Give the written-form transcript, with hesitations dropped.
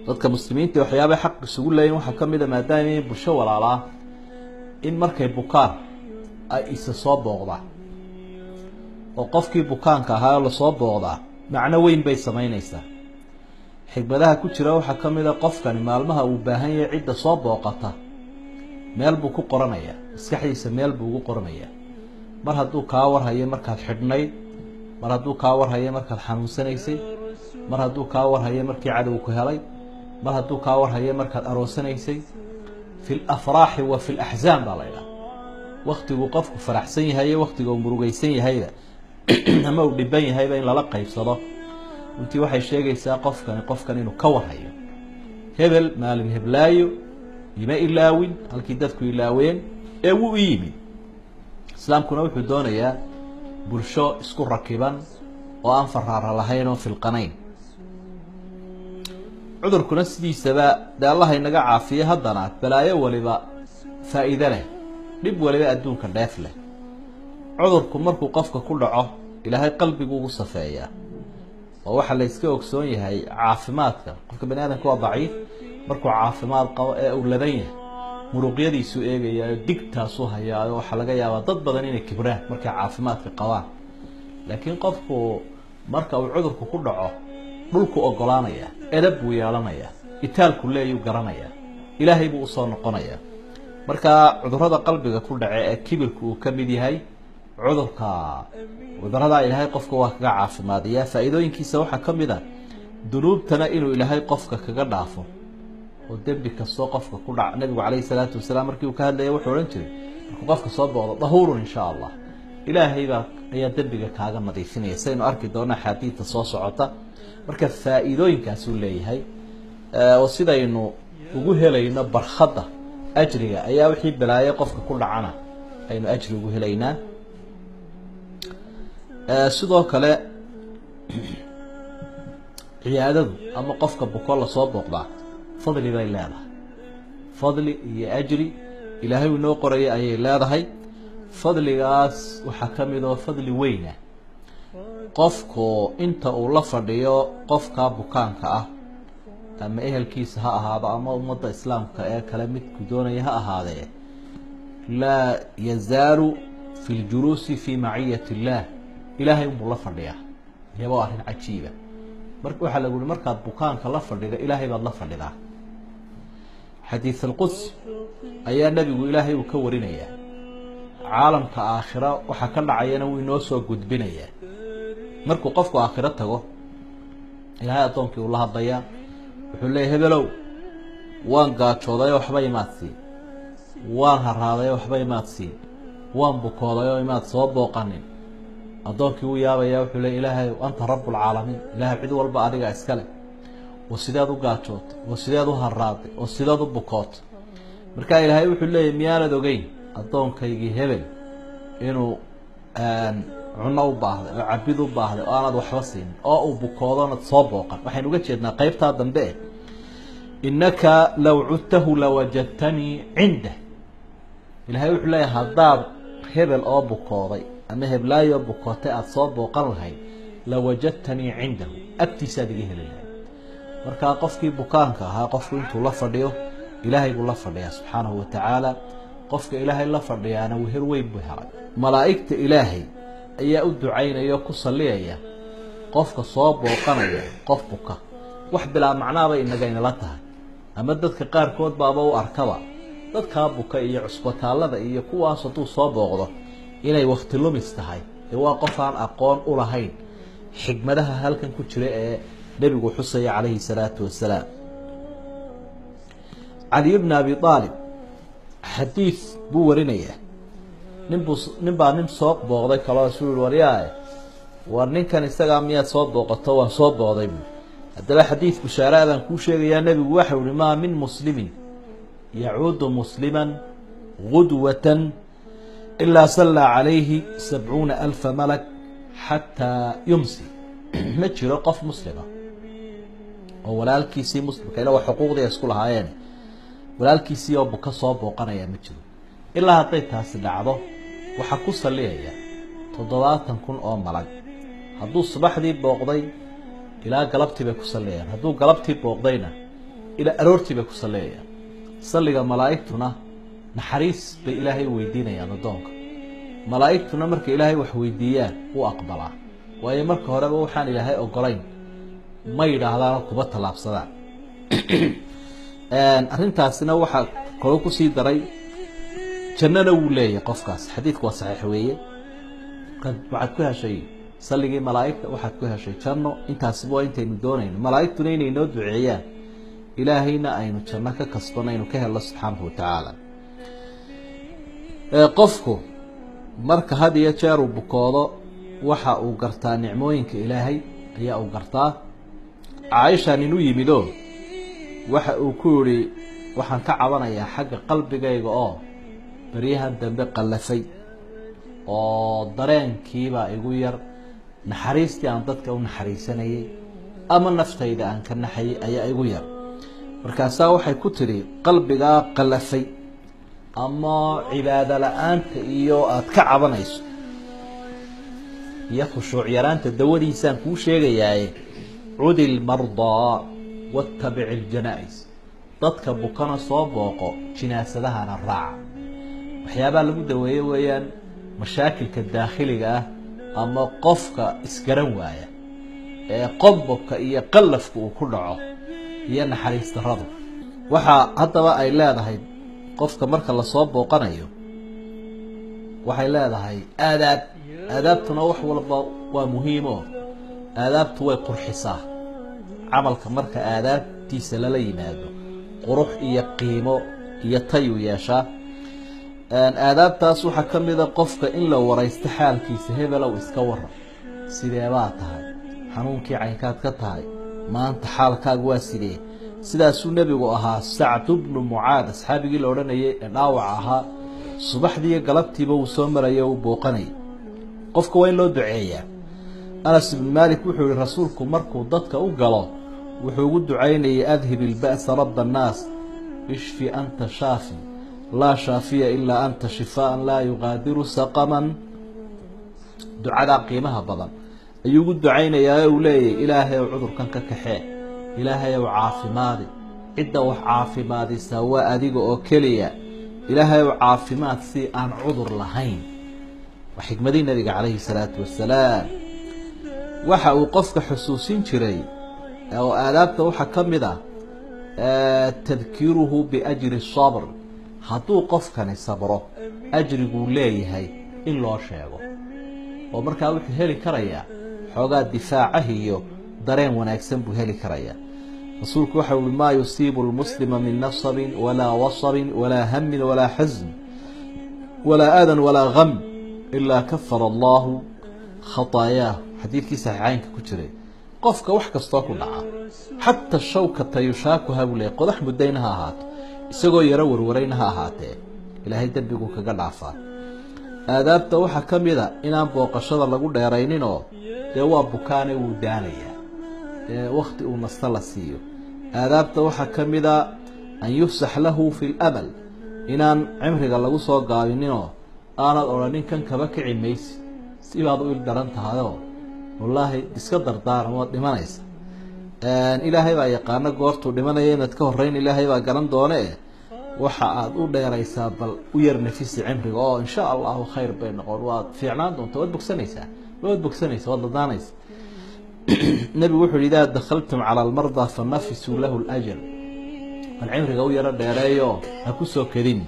dadka muslimiinta waxyaabo xaq isugu leeyihiin waxa kamid ah maadaama ay bulsho walaala in markay bukaan ay isa soo booqdaan oo qofkii bukaanka ahaa la soo booqdaa macna weyn bay sameynaysaa xigmadaha ku jira waxa kamid ah qofkani maalmaha uu baahan yahay cid soo booqata meel buu ku qoranaya maskaxdiisa meel buu ugu qoranaya mar hadduu ka warhayo markaad xidhnayd mar hadduu ka warhayo markaad xanuunsanaysay mar hadduu ka warhayo markii cadow ku helay mar hadduu ka warhayo markaad aroosanaysay في الأفراح وفي الأحزان بالله وقت وقف فرح سني هاي وقت ومرجي سني هاي أما ودبي هاي بين للقى يفصله وأنت واحد شيء يساقف كان إنه كور هاي هبل مال هبلايو يما إلاوين الكيدات كل إلاوين أو يمين سلام كنا وحدونا يا برشة سكر ركبان وأنفر على هاينو في القنين عذر كنا سدي سبا ده الله ينقع عافية هالضنات بلايا ولبا فائدة له لب ولبا أدون كداف له عذر كمركو قفك كل عه إلى هاي قلبي جو صفايا وواحد يسكوك سوني هاي عافماتك قفك بني آدم كوا ضعيف مركو عافمات أولادين مروقيدي سوء يا دكتا صوها يا وحلقة يا ضد بدنين كبرات مركو عافماتك قواه لكن قفكو مركو عذركو كل عه dhulku ogolaanaya edab buu yeelanaya itaalku leeyahay garanaya ilaahay buu soo noqonaya marka cudurrada qalbiga ku dhacay ee kibirku uu kamid yahay cudurrada ilaahay qofka waa kaga caafimaadiya faa'iidooyinkiisa waxa kamid ah dunuubtana inuu ilaahay qofka kaga dhaafo oo dambi kasto qofka ku dhac nabigu kaleey salaatu wasalaam markii uu ka hadlayay wuxuu oran jiray markuu qofka soo booqdo dahuurun insha Allah ilaahay baa ayaa dambiga kaaga nadiifinaya saynu arki doonaa xadiidka soo socota marka faa'iidooyinkaas uu leeyahay oo sidaynu ugu helayno barxada ajriga ayaa wixii balaayo qofka ku dhacana aynu ajri ugu helaynaa sidoo kale ciyaadadu ama qofka buko la soo booqdaa fadli bay leedahay fadli iyo ajri ilaahay uu noo qoray ayay leedahay fadligaas waxa kamid ah fadli weyn qofku inta uu la fadhiyo qofka bukaanka ah ama ehelkiisa ha ahaado ama ummadda islaamka ee kala mid ku doonaya ha ahaadee la yazaalu fi ljuluusi fi maciyati illah ilaahay uu la fadhiyaa iyagoo arrin cajiiba marka waxa lagu yiri markaad bukaanka la fadhido ilaahay baad la fadhidaa xadiis alquds ayaa nabigu ilaahay uu ka warinaya caalamka aakhira waxa ka dhacayana uu inoo soo gudbinaya markuu qofku aakhira tago ilaahay adoonkii uu la hadlaya wuxuu leeyahay hebelow waan gaajooday waxba imaadsi waan haraaday waxba imaadsi waan bukooday oo imaad soo booqanin adoonkii uu yaabaya wuxuu leeyahay ilaahay anta rabbul caalamiin ilaahay cid walba adiga iska leh wasidaad u gaajootay wasidaad u haraaday wasidaad u bukootay marka ilaahay wuxuu leeyahay miyaanad ogeyn adoonkaygi hebel inuu cunno u baahday oo cabid u baahday oo aanad waxba siin oo uu bukoodona soo booqan waxaan uga jeednaa qaybta dambe innaka law udtahu lawajadtani inda ilaahay wuxuu leeyahay hadaad hebel oo bukooday ama heblaayo bukootay aad soo booqan lahayd lawajadtani indahu agtiisaad iga heli lahayd marka qofkii bukaanka ahaa qofku intuu la fadhiyo ilaahay buu la fadhiyaa subxaanahu wa tacaala qofka ilaahay la fadhiyaana wehel weyn buu helay malaa'igta ilaahay ayaa u ducaynaya ku saliyaya qofka soo booqanaya qof buka wax bilaa macnaaba inagayna la tahay ama dadka qaar kood baaba u arkaba dadka buka iyo cusbitaalada iyo kuwaas oo soo booqdo inay waqti lumis tahay ee waa qof aan aqoon u lahayn xigmadaha halkan ku jira ee nabigu xusaya calayhi salaatu wasalaam Ali ibn Abi Talib xadiis buu warinaya nin soo booqday kala rasuul wariyaa war ninkan isaga miyaad soo booqato waa soo booqday hadaba xadiis bishaaradan ku sheegaya nabigu waxa uu ma min muslimin يعود مسلما غدوة إلا صلى عليه 70,000 ملك حتى يمسي ما جرى قف مسلمة ولا الكيسي مسلم كإلا وحقوق دي يسكولها يعني ولا الكيسي وبكا صوب وقنا مجرى إلا هطيتها سلعبه وحكو صليها يعني تضوات تنكون ملك هدو الصباح دي بوقضي ilaa galabtii bay ku salleeyaan. hadduu galabtii booqdayna ilaa aroortii bay ku salleeyaan. salliga malaa'igtuna naxariis bay ilaahay weydiinayaan addoonka. malaa'igtuna markay ilaahay wax weydiiyaan wuu aqbalaa, waayo marka horeba waxaan ilaahay ogolayn ma yidhaahdaan kuba tallaabsadaan. arrintaasina waxaa kaloo kusii daray jannana wuu leeyahay qofkaas. xadiidku waa saxiix weeye. waxaad ku heshay salligii malaa'igta, waxaad ku heshay janno. intaasiba waa intaynu doonayno. malaa'igtuna inay noo duceeyaan, ilaahayna aynu janno ka kasbano, aynu ka helno subxaanahu watacaala. qofku marka had iyo jeer uu bukoodo waxa uu gartaa nicmooyinka ilaahay ayaa uu gartaa. caaisha nin u yimido waxa uu ku yidhi waxaan ka cabanayaa xagga qalbigayga oo baryahan dambe qallafay, oo dareenkiibaa igu yar, naxariistii aan dadka u naxariisanayay ama naftayda aan ka naxayay ayaa igu yar. markaasaa waxay ku tidhi qalbigaa qallafay ama cibaado la-aanta iyo aada ka cabanayso iyo khushuuc yaraanta dawadiisaan kuu sheegayaaye cudi lmardaa wattabici iljanaa-is. dadka bukana soo booqo, jinaasadahana raaca. waxyaabaha lagu daweeye weeyaan mashaakilka daakhiliga ah ama qofka isgaran waaya ee qodbobka iyo qallafka uu ku dhaco iyo naxariis darradu. waxaa haddaba ay leedahay qofka marka lasoo booqanayo waxay leedahay aadaab. aadaabtuna wax walba waa muhiimo. aadaabtu way qurxisaa camalka. marka aadaabtiisa lala yimaado qurux iyo qiimo iyo tayuu yeeshaa. aadaabtaas waxaa ka mida qofka in la waraysto xaalkiisa. hebelow iska waran, sideebaa tahay, xanuunkii caynkaad ka tahay, maanta xaalkaagu waa sidee. sidaasuu nebigu ahaa. sacd bnu mucaad asxaabigii la odhanayay ee dhaawac ahaa, subaxdiiyo galabtiiba uu soo maraya uu booqanayay. qofka waa in loo duceeyaa. anas ibnu maalik wuxuu yihi rasuulku markuu dadka u galo wuxuu ugu ducaynayay adhib ilba'sa raba annaas ishfi anta shaafi laa shaafiya ilaa anta shifaaan laa yuqaadiru saqaman. ducadaa qiimaha badan ayuu ugu ducaynayaa ee uu leeyahy ilaahay ow cudurkan ka kaxee, ilaahay ow caafimaadi. cidda wax caafimaadisaa waa adiga oo keliya. ilaahay ow caafimaad si aan cudur lahayn. waa xikmadii nabiga calayhi salaatu wasalaam. waxa uu qofka xusuusin jiray oo aadaabta waxaa ka mid ah tadkiiruhu biajri sabr. hadduu qofkani sabro ajriguu leeyahay in loo sheego, oo markaa wuxuu heli karayaa xoogaa difaacahi iyo dareen wanaagsan buu heli karayaa. rasuulku waxa uhi maa yusiibu lmuslima min nasabin walaa wasabin walaa hamin walaa xasn walaa aadan walaa gam ilaa kafara allahu khataayaah. xadiidkii saxiixaynka ku jiray. qofka wax kastoo ku dhaca, xataa shawkata yushaakuha buu leey, qodax muddayna ha ahaato, isagoo yaro warwarayna ha ahaatee, ilaahay dembiguu kaga dhaafaa. aadaabta waxaa ka mid a inaan booqashada lagu dheerayninoo dee waa bukaane wuu daanayaa, wakti uu nasta la siiyo. aadaabta waxaa ka mid a an yufsax lahu fi lamal, inaan cimriga lagu soo gaabininoo aanad odhanin kan kaba kici maysi, sibaad u il daran tahayoo wallaahi iska dardaaran waad dhimanaysa. ilaahay baa yaqaano goortuu dhimanaya, inaad ka horreyn ilaahay baa garan doone. waxa aad u dheeraysaa bal u yar nafisi cimriga oo insha allahu khayr bay noqon, waad fiicnaan doonta, waad bogsanaysaa, waad ladaanaysa. nebigu wuxuu yihi idaa dakhaltum cala almardaa fanafisuu lahu ljal. bal cimriga u yaro dheereeyo ha ku soo kedin.